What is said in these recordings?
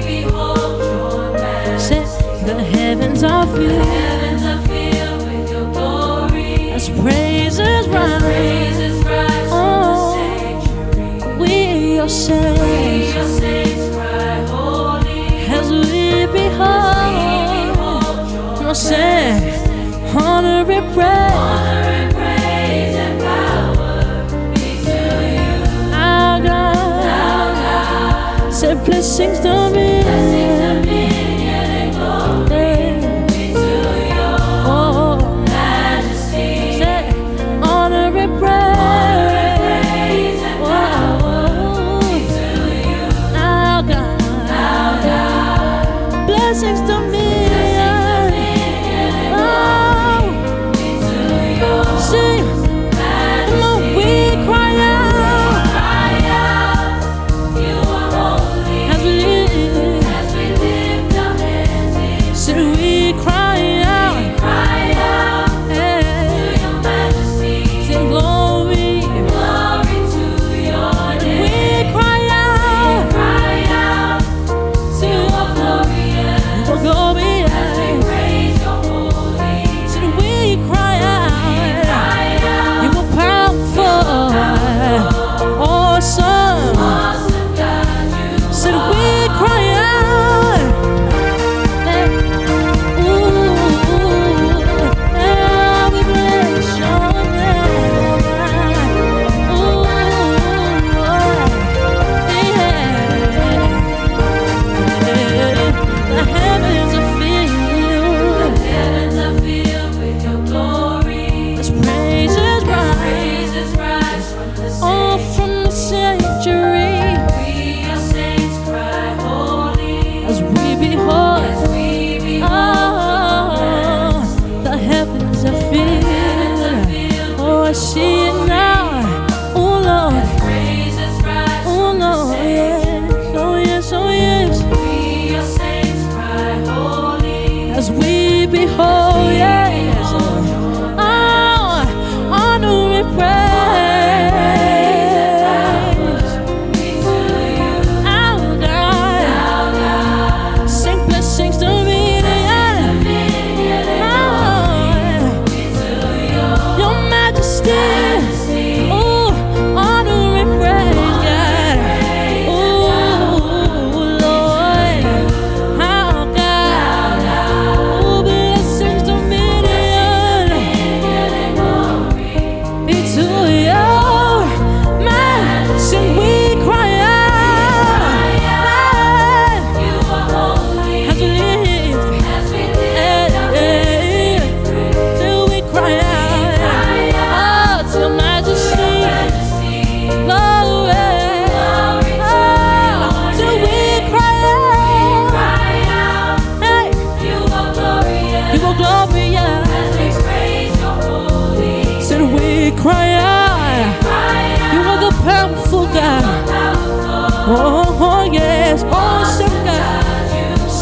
behold, say the heavens are filled with your glory. as praises rise. Oh, we your saints Cry holy. as we behold. No say honor and praise. Praise and power be to you. Our God, say blessings to me. Dominion and glory be to your Oh, majesty. say honor and praise. Praise and power be to you. Our God, blessings to me. Oh, Be to your see, come on, we cry out cry out. You are holy. as we live. As we lift our hands in Say we cry out, cry out to hey, your majesty. sing glory. Glory to your name. We cry out Cry out to your glorious. your glory. Praise your holy. Say we cry out, Cry out. you are powerful, awesome. Awesome God, you Say we cry out, hey, ooh, yeah, we bless your name. Ooh, yeah, the heavens are filled. heavens are filled with your glory. As praises rise, Praises rise from the all from the sanctuary, We your saints cry holy. as we behold, As we behold oh, the heavens are filled. Oh, I see it now. Oh Lord, praises rise oh Lord, yes, oh yes, oh yes. We your saints cry holy. As we behold, yes, oh, honor and praise. Be to you. Our God, sing blessings to me. Dominion and Oh, be to your your majesty. majesty. Oh, honor and praise, God. Oh, Lord, our God. Oh, blessings to me. Be to your majesty. We cry out You are holy. as we live. As we lift our Till we cry out, oh, to your majesty, majesty. glory, till we cry Cry out. out, hey, You are glorious. you are glorious, As we praise your holy. till we cry out, Cry you are the powerful God, out. oh yes, awesome God,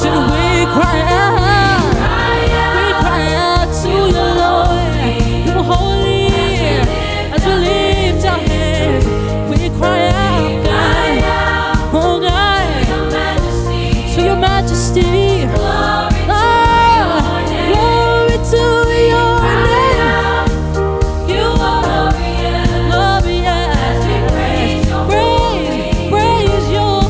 till we cry out. We cry out to you, Lord. You are holy. As we lift our hands, we cry out, God. Oh, God, Your majesty. to your majesty. Glory Oh, glory to your name. you are glorious. Glorious. Praise your Praise your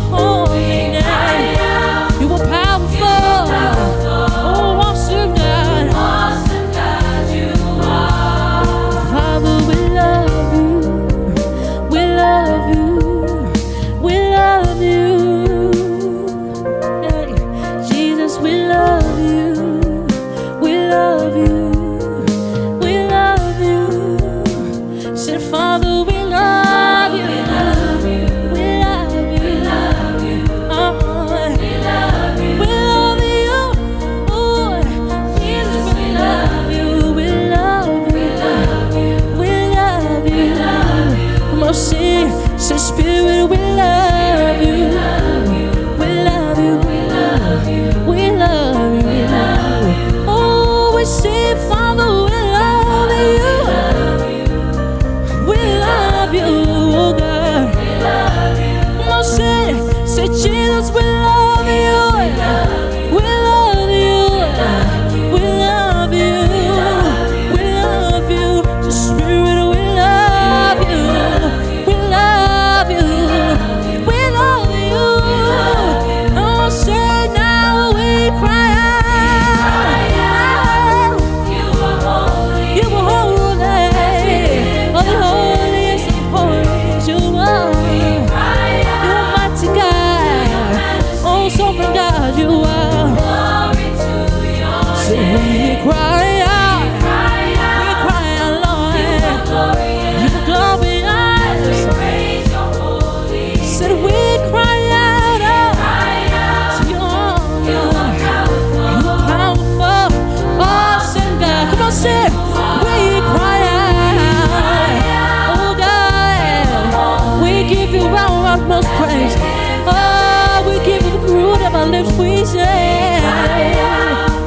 our lips we say,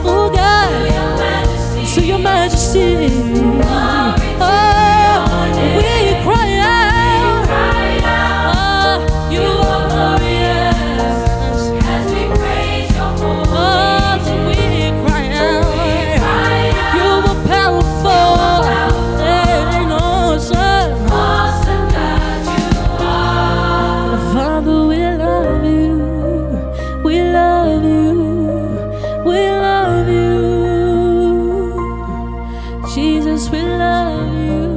oh God, to your majesty. Oh, we cry out, oh, you are glorious. As we praise your holy Oh, so we cry out, you are powerful, and awesome. awesome God you are. Father, we love you, we love you, we love you. Jesus, we love you.